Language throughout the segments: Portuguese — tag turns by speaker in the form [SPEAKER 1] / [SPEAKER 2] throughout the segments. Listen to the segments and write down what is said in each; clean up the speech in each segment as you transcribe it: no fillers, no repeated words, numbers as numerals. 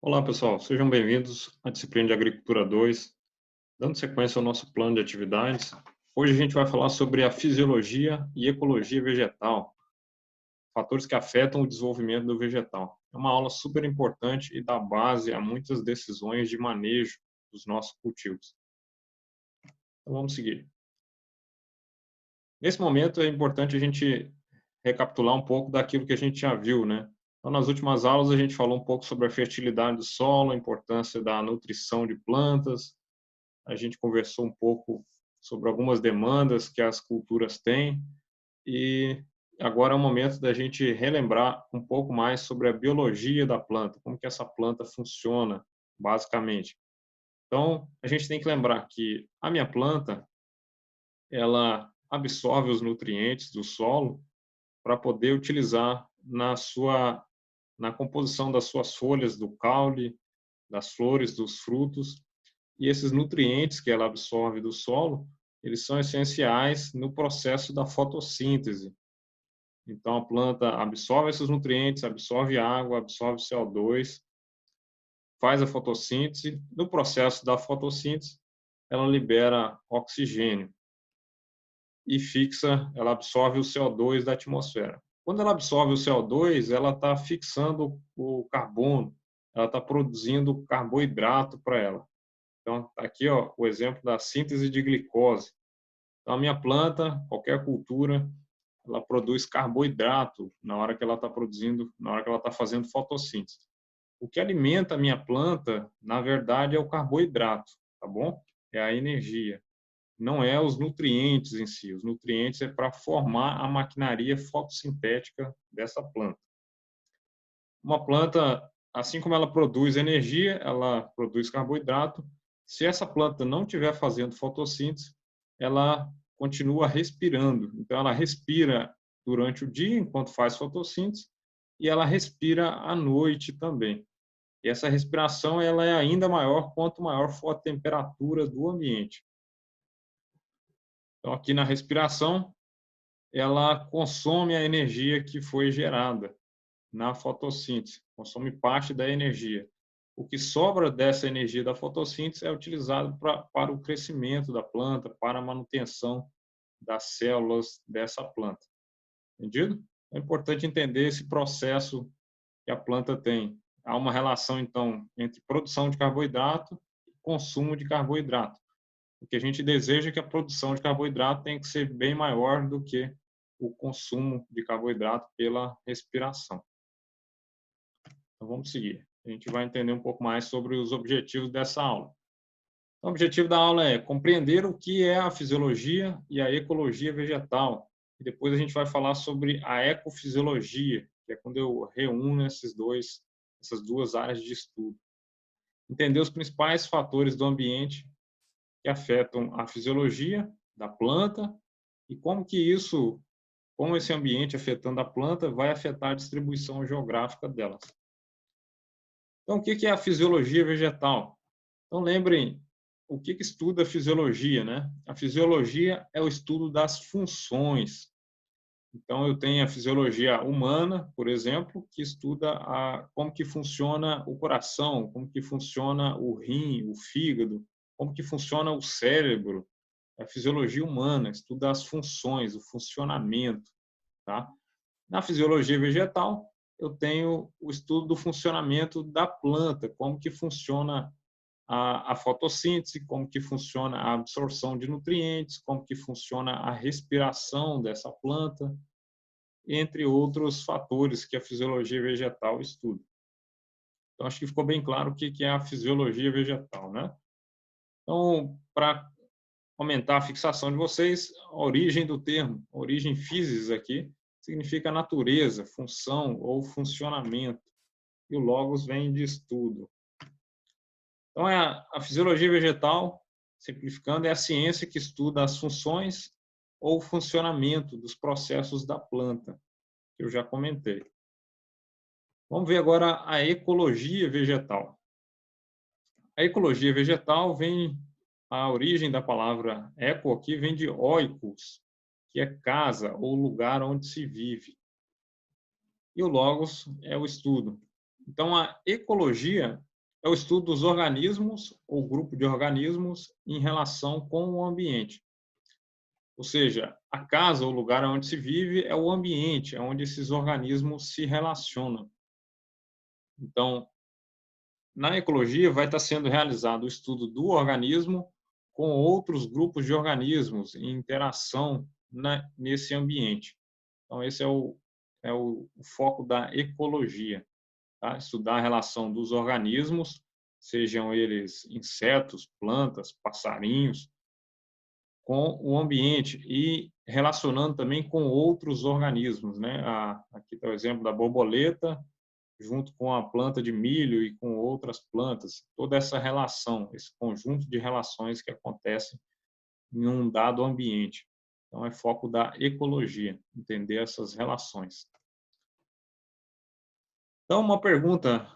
[SPEAKER 1] Olá, pessoal, sejam bem-vindos à disciplina de Agricultura 2. Dando sequência ao nosso plano de atividades, hoje a gente vai falar sobre a fisiologia e ecologia vegetal, fatores que afetam o desenvolvimento do vegetal. É uma aula super importante e dá base a muitas decisões de manejo dos nossos cultivos. Então vamos seguir. Nesse momento é importante a gente recapitular um pouco daquilo que a gente já viu, né? Então, nas últimas aulas a gente falou um pouco sobre a fertilidade do solo, a importância da nutrição de plantas. A gente conversou um pouco sobre algumas demandas que as culturas têm e agora é o momento da gente relembrar um pouco mais sobre a biologia da planta, como que essa planta funciona, basicamente. Então, a gente tem que lembrar que a minha planta, ela absorve os nutrientes do solo para poder utilizar na composição das suas folhas, do caule, das flores, dos frutos. E esses nutrientes que ela absorve do solo, eles são essenciais no processo da fotossíntese. Então, a planta absorve esses nutrientes, absorve água, absorve CO2, faz a fotossíntese. No processo da fotossíntese, ela libera oxigênio e ela absorve o CO2 da atmosfera. Quando ela absorve o CO2, ela está fixando o carbono, ela está produzindo carboidrato para ela. Então, tá aqui ó, o exemplo da síntese de glicose. Então, a minha planta, qualquer cultura, ela produz carboidrato na hora que ela está produzindo, na hora que ela está fazendo fotossíntese. O que alimenta a minha planta, na verdade, é o carboidrato, tá bom? É a energia. Não é os nutrientes em si. Os nutrientes é para formar a maquinaria fotossintética dessa planta. Uma planta, assim como ela produz energia, ela produz carboidrato. Se essa planta não estiver fazendo fotossíntese, ela continua respirando. Então, ela respira durante o dia, enquanto faz fotossíntese, e ela respira à noite também. E essa respiração ela é ainda maior quanto maior for a temperatura do ambiente. Então, aqui na respiração, ela consome a energia que foi gerada na fotossíntese, consome parte da energia. O que sobra dessa energia da fotossíntese é utilizado para o crescimento da planta, para a manutenção das células dessa planta. Entendido? É importante entender esse processo que a planta tem. Há uma relação, então, entre produção de carboidrato e consumo de carboidrato. O que a gente deseja é que a produção de carboidrato tenha que ser bem maior do que o consumo de carboidrato pela respiração. Então, vamos seguir. A gente vai entender um pouco mais sobre os objetivos dessa aula. Então, o objetivo da aula é compreender o que é a fisiologia e a ecologia vegetal. E depois a gente vai falar sobre a ecofisiologia, que é quando eu reúno essas duas áreas de estudo. Entender os principais fatores do ambiente que afetam a fisiologia da planta e como esse ambiente afetando a planta vai afetar a distribuição geográfica delas. Então, o que é a fisiologia vegetal? Então, lembrem, o que estuda a fisiologia, né? A fisiologia é o estudo das funções. Então, eu tenho a fisiologia humana, por exemplo, que estuda como que funciona o coração, como que funciona o rim, o fígado, como que funciona o cérebro. A fisiologia humana estuda as funções, o funcionamento, tá? Na fisiologia vegetal, eu tenho o estudo do funcionamento da planta, como que funciona a fotossíntese, como que funciona a absorção de nutrientes, como que funciona a respiração dessa planta, entre outros fatores que a fisiologia vegetal estuda. Então, acho que ficou bem claro o que é a fisiologia vegetal, né? Então, para aumentar a fixação de vocês, a origem do termo, a origem physis aqui, significa natureza, função ou funcionamento. E o logos vem de estudo. Então, a fisiologia vegetal, simplificando, é a ciência que estuda as funções ou funcionamento dos processos da planta, que eu já comentei. Vamos ver agora a ecologia vegetal. A ecologia vegetal a origem da palavra eco aqui vem de oikos, que é casa ou lugar onde se vive. E o logos é o estudo. Então, a ecologia é o estudo dos organismos ou grupo de organismos em relação com o ambiente. Ou seja, a casa, o lugar onde se vive, é o ambiente, é onde esses organismos se relacionam. Então, na ecologia vai estar sendo realizado o estudo do organismo com outros grupos de organismos em interação nesse ambiente. Então, esse é o foco da ecologia, tá? Estudar a relação dos organismos, sejam eles insetos, plantas, passarinhos, com o ambiente e relacionando também com outros organismos, né? Aqui está o exemplo da borboleta, junto com a planta de milho e com outras plantas, toda essa relação, esse conjunto de relações que acontecem em um dado ambiente. Então, é foco da ecologia, entender essas relações. Então, uma pergunta: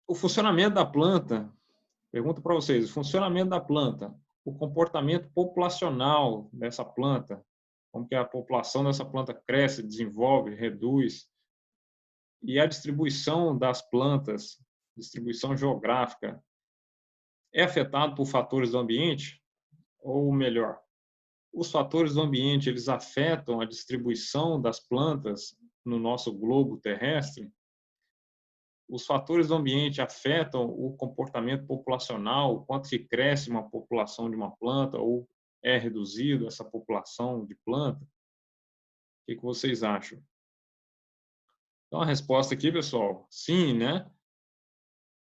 [SPEAKER 1] o funcionamento da planta, pergunta para vocês, o funcionamento da planta, o comportamento populacional dessa planta, como que a população dessa planta cresce, desenvolve, reduz, e a distribuição das plantas, distribuição geográfica, é afetado por fatores do ambiente? Ou melhor, os fatores do ambiente, eles afetam a distribuição das plantas no nosso globo terrestre? Os fatores do ambiente afetam o comportamento populacional, o quanto que cresce uma população de uma planta ou é reduzido essa população de planta? O que vocês acham? Então, a resposta aqui, pessoal, sim, né?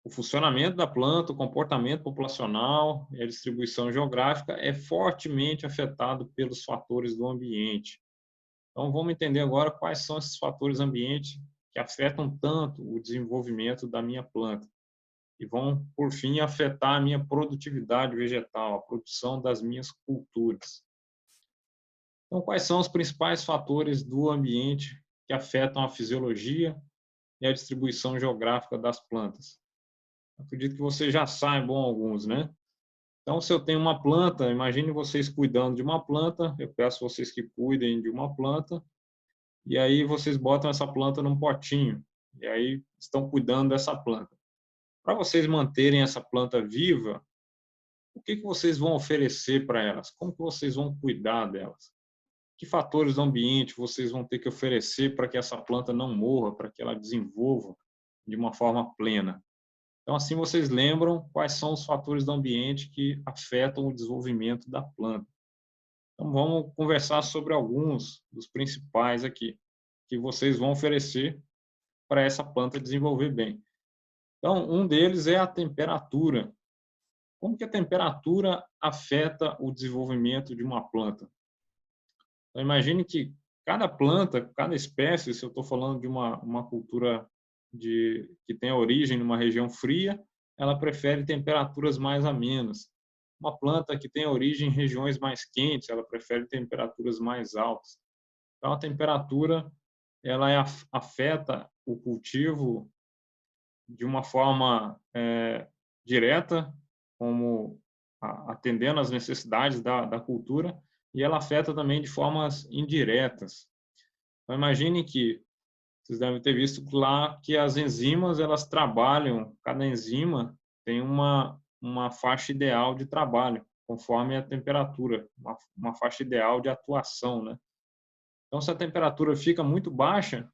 [SPEAKER 1] O funcionamento da planta, o comportamento populacional e a distribuição geográfica é fortemente afetado pelos fatores do ambiente. Então, vamos entender agora quais são esses fatores ambientes que afetam tanto o desenvolvimento da minha planta e vão, por fim, afetar a minha produtividade vegetal, a produção das minhas culturas. Então, quais são os principais fatores do ambiente que afetam a fisiologia e a distribuição geográfica das plantas? Acredito que vocês já saibam alguns, né? Então, se eu tenho uma planta, imagine vocês cuidando de uma planta, eu peço vocês que cuidem de uma planta, e aí vocês botam essa planta num potinho, e aí estão cuidando dessa planta. Para vocês manterem essa planta viva, o que vocês vão oferecer para elas? Como que vocês vão cuidar delas? Que fatores do ambiente vocês vão ter que oferecer para que essa planta não morra, para que ela desenvolva de uma forma plena? Então, assim vocês lembram quais são os fatores do ambiente que afetam o desenvolvimento da planta. Então, vamos conversar sobre alguns dos principais aqui, que vocês vão oferecer para essa planta desenvolver bem. Então, um deles é a temperatura. Como que a temperatura afeta o desenvolvimento de uma planta? Então, imagine que cada planta, cada espécie, se eu estou falando de uma cultura que tem origem numa região fria, ela prefere temperaturas mais amenas. Uma planta que tem origem em regiões mais quentes, ela prefere temperaturas mais altas. Então, a temperatura ela afeta o cultivo de uma forma direta, como atendendo às necessidades da cultura, e ela afeta também de formas indiretas. Então, imagine que vocês devem ter visto lá que as enzimas, elas trabalham, cada enzima tem uma faixa ideal de trabalho, conforme a temperatura, uma faixa ideal de atuação, né? Então, se a temperatura fica muito baixa,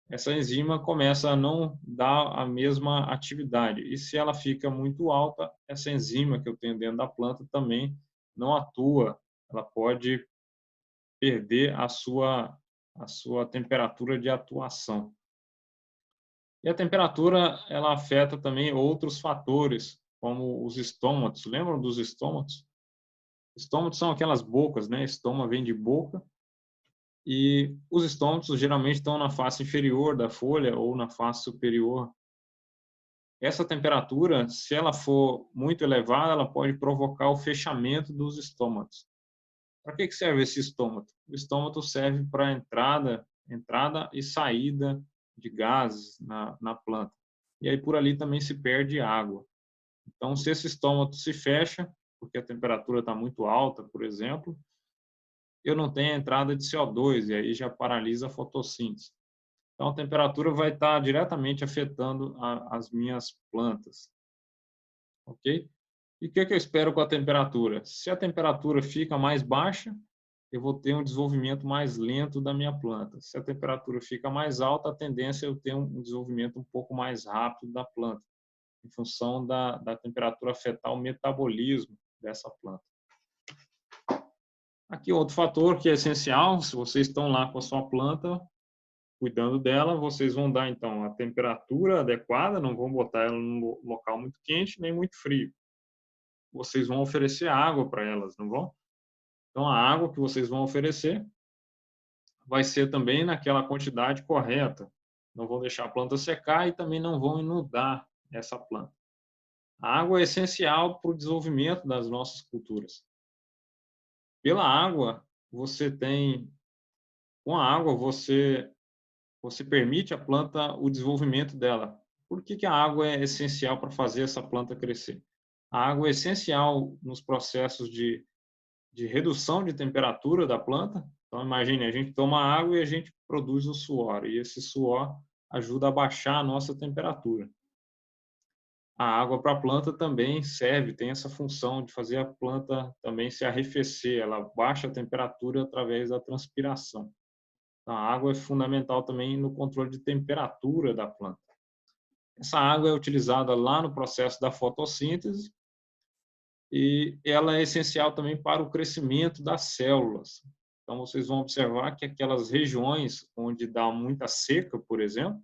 [SPEAKER 1] essa enzima começa a não dar a mesma atividade. E se ela fica muito alta, essa enzima que eu tenho dentro da planta também não atua, ela pode perder a sua temperatura de atuação. E a temperatura, ela afeta também outros fatores, como os estômatos. Lembram dos estômatos? Estômatos são aquelas bocas, né? Estômago vem de boca. E os estômatos geralmente estão na face inferior da folha ou na face superior. Essa temperatura, se ela for muito elevada, ela pode provocar o fechamento dos estômatos. Para que serve esse estômato? O estômato serve para entrada e saída de gases na planta. E aí por ali também se perde água. Então, se esse estômato se fecha, porque a temperatura está muito alta, por exemplo, eu não tenho a entrada de CO2 e aí já paralisa a fotossíntese. Então, a temperatura vai estar diretamente afetando as minhas plantas. ok? E o que eu espero com a temperatura? Se a temperatura fica mais baixa, eu vou ter um desenvolvimento mais lento da minha planta. Se a temperatura fica mais alta, a tendência é eu ter um desenvolvimento um pouco mais rápido da planta, em função da temperatura afetar o metabolismo dessa planta. Aqui outro fator que é essencial, se vocês estão lá com a sua planta, cuidando dela, vocês vão dar, então, a temperatura adequada, não vão botar ela num local muito quente nem muito frio. Vocês vão oferecer água para elas, não vão? Então, a água que vocês vão oferecer vai ser também naquela quantidade correta. Não vão deixar a planta secar e também não vão inundar essa planta. A água é essencial para o desenvolvimento das nossas culturas. Pela água, com a água, você permite à planta o desenvolvimento dela. Por que a água é essencial para fazer essa planta crescer? A água é essencial nos processos de redução de temperatura da planta. Então, imagine, a gente toma água e a gente produz o suor, e esse suor ajuda a baixar a nossa temperatura. A água para a planta também serve, tem essa função de fazer a planta também se arrefecer, ela baixa a temperatura através da transpiração. Então, a água é fundamental também no controle de temperatura da planta. Essa água é utilizada lá no processo da fotossíntese e ela é essencial também para o crescimento das células. Então, vocês vão observar que aquelas regiões onde dá muita seca, por exemplo,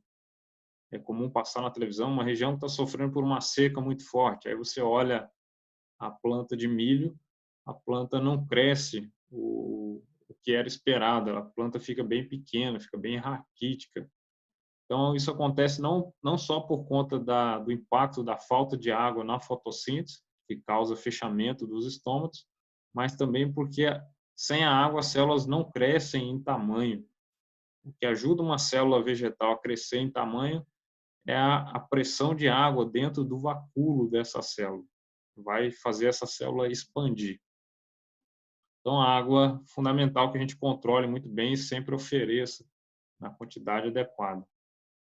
[SPEAKER 1] é comum passar na televisão uma região que está sofrendo por uma seca muito forte. Aí você olha a planta de milho, a planta não cresce o que era esperado, a planta fica bem pequena, fica bem raquítica. Então, isso acontece não só por conta do impacto da falta de água na fotossíntese, que causa fechamento dos estômatos, mas também porque sem a água as células não crescem em tamanho. O que ajuda uma célula vegetal a crescer em tamanho é a pressão de água dentro do vacúolo dessa célula. Vai fazer essa célula expandir. Então, a água é fundamental que a gente controle muito bem e sempre ofereça na quantidade adequada.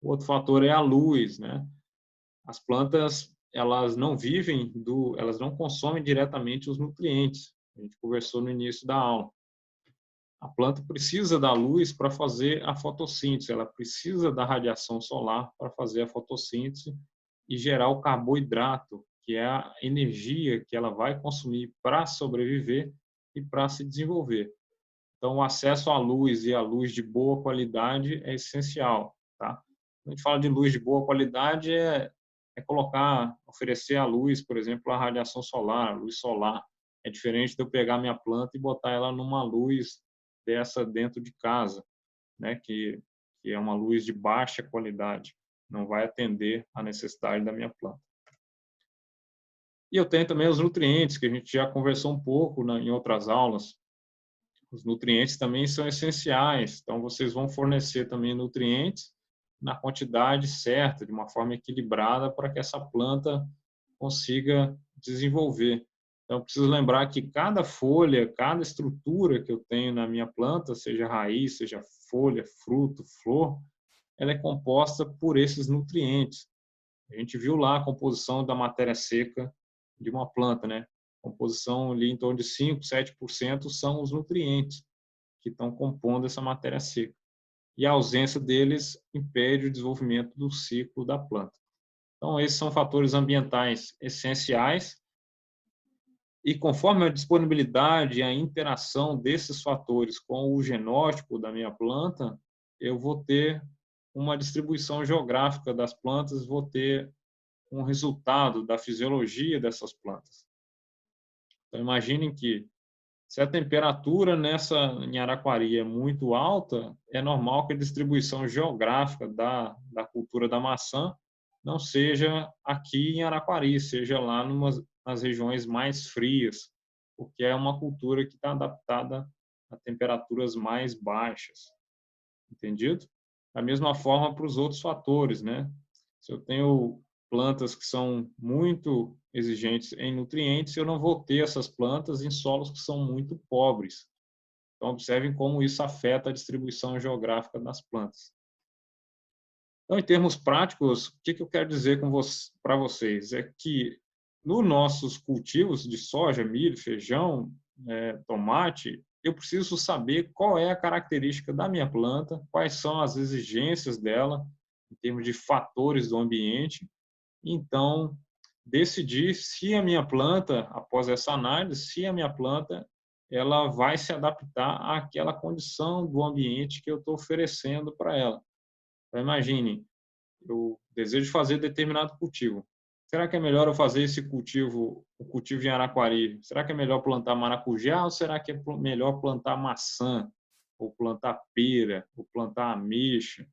[SPEAKER 1] O outro fator é a luz, né? As plantas, elas não consomem diretamente os nutrientes. A gente conversou no início da aula. A planta precisa da luz para fazer a fotossíntese, ela precisa da radiação solar para fazer a fotossíntese e gerar o carboidrato, que é a energia que ela vai consumir para sobreviver e para se desenvolver. Então, o acesso à luz e à luz de boa qualidade é essencial, tá? Quando a gente fala de luz de boa qualidade, oferecer a luz, por exemplo, a radiação solar, a luz solar. É diferente de eu pegar minha planta e botar ela numa luz dessa dentro de casa, né? Que é uma luz de baixa qualidade, não vai atender à necessidade da minha planta. E eu tenho também os nutrientes, que a gente já conversou um pouco em outras aulas. Os nutrientes também são essenciais, então vocês vão fornecer também nutrientes na quantidade certa, de uma forma equilibrada, para que essa planta consiga desenvolver. Então, preciso lembrar que cada folha, cada estrutura que eu tenho na minha planta, seja raiz, seja folha, fruto, flor, ela é composta por esses nutrientes. A gente viu lá a composição da matéria seca de uma planta, né? A composição ali em torno de 5, 7% são os nutrientes que estão compondo essa matéria seca. E a ausência deles impede o desenvolvimento do ciclo da planta. Então, esses são fatores ambientais essenciais e conforme a disponibilidade e a interação desses fatores com o genótipo da minha planta, eu vou ter uma distribuição geográfica das plantas, vou ter um resultado da fisiologia dessas plantas. Então, imaginem que se a temperatura em Araquari é muito alta, é normal que a distribuição geográfica da cultura da maçã não seja aqui em Araquari, seja lá nas regiões mais frias, porque é uma cultura que está adaptada a temperaturas mais baixas. Entendido? Da mesma forma para os outros fatores, né? Se eu tenho plantas que são muito exigentes em nutrientes, eu não vou ter essas plantas em solos que são muito pobres. Então, observem como isso afeta a distribuição geográfica das plantas. Então, em termos práticos, o que eu quero dizer para vocês? É que nos nossos cultivos de soja, milho, feijão, tomate, eu preciso saber qual é a característica da minha planta, quais são as exigências dela, em termos de fatores do ambiente. Então, decidir se a minha planta, após essa análise, se a minha planta ela vai se adaptar àquela condição do ambiente que eu estou oferecendo para ela. Então, imagine, eu desejo fazer determinado cultivo. Será que é melhor eu fazer esse cultivo, o cultivo em Araquari? Será que é melhor plantar maracujá ou será que é melhor plantar maçã? Ou plantar pera? Ou plantar ameixa?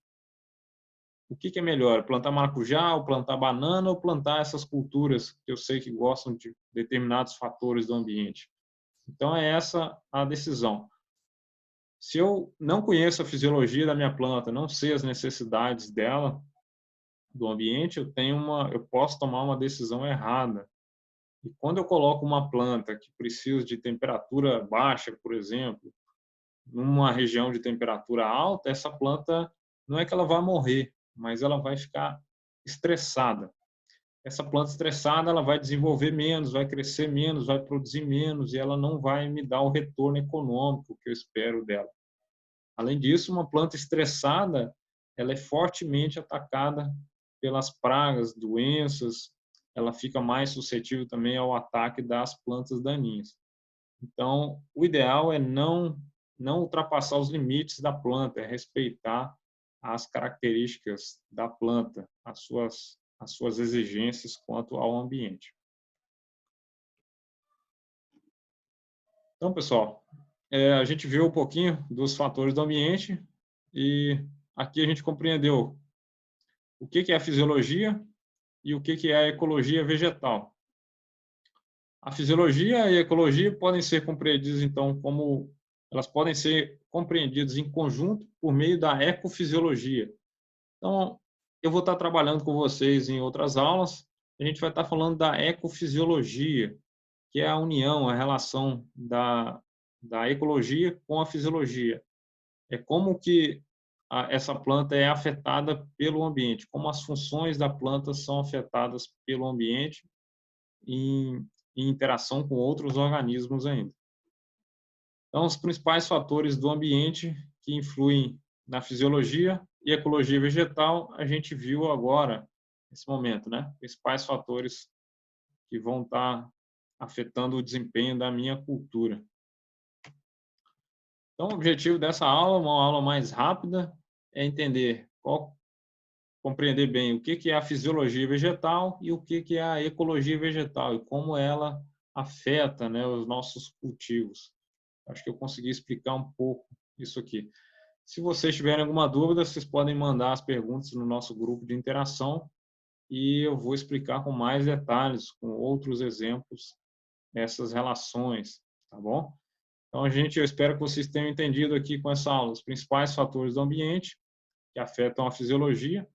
[SPEAKER 1] O que é melhor? Plantar maracujá ou plantar banana ou plantar essas culturas que eu sei que gostam de determinados fatores do ambiente? Então, é essa a decisão. Se eu não conheço a fisiologia da minha planta, não sei as necessidades dela, do ambiente, eu posso tomar uma decisão errada. E quando eu coloco uma planta que precisa de temperatura baixa, por exemplo, numa região de temperatura alta, essa planta não é que ela vai morrer, mas ela vai ficar estressada. Essa planta estressada, ela vai desenvolver menos, vai crescer menos, vai produzir menos e ela não vai me dar o retorno econômico que eu espero dela. Além disso, uma planta estressada, ela é fortemente atacada pelas pragas, doenças, ela fica mais suscetível também ao ataque das plantas daninhas. Então, o ideal é não ultrapassar os limites da planta, é respeitar as características da planta, as suas exigências quanto ao ambiente. Então, pessoal, a gente viu um pouquinho dos fatores do ambiente e aqui a gente compreendeu o que é a fisiologia e o que é a ecologia vegetal. A fisiologia e a ecologia podem ser compreendidas, então, como elas podem ser compreendidas em conjunto por meio da ecofisiologia. Então, eu vou estar trabalhando com vocês em outras aulas, a gente vai estar falando da ecofisiologia, que é a união, a relação da ecologia com a fisiologia. É como que essa planta é afetada pelo ambiente, como as funções da planta são afetadas pelo ambiente em interação com outros organismos ainda. Então, os principais fatores do ambiente que influem na fisiologia e ecologia vegetal, a gente viu agora, nesse momento, né? Principais fatores que vão estar afetando o desempenho da minha cultura. Então, o objetivo dessa aula, uma aula mais rápida, é entender compreender bem o que é a fisiologia vegetal e o que é a ecologia vegetal e como ela afeta, né, os nossos cultivos. Acho que eu consegui explicar um pouco isso aqui. Se vocês tiverem alguma dúvida, vocês podem mandar as perguntas no nosso grupo de interação e eu vou explicar com mais detalhes, com outros exemplos, essas relações, tá bom? Então, eu espero que vocês tenham entendido aqui com essa aula os principais fatores do ambiente que afetam a fisiologia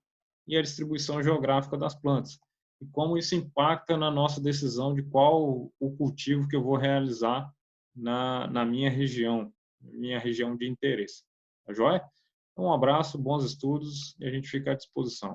[SPEAKER 1] e a distribuição geográfica das plantas e como isso impacta na nossa decisão de qual o cultivo que eu vou realizar na minha região de interesse. Tá joia? Então, um abraço, bons estudos e a gente fica à disposição.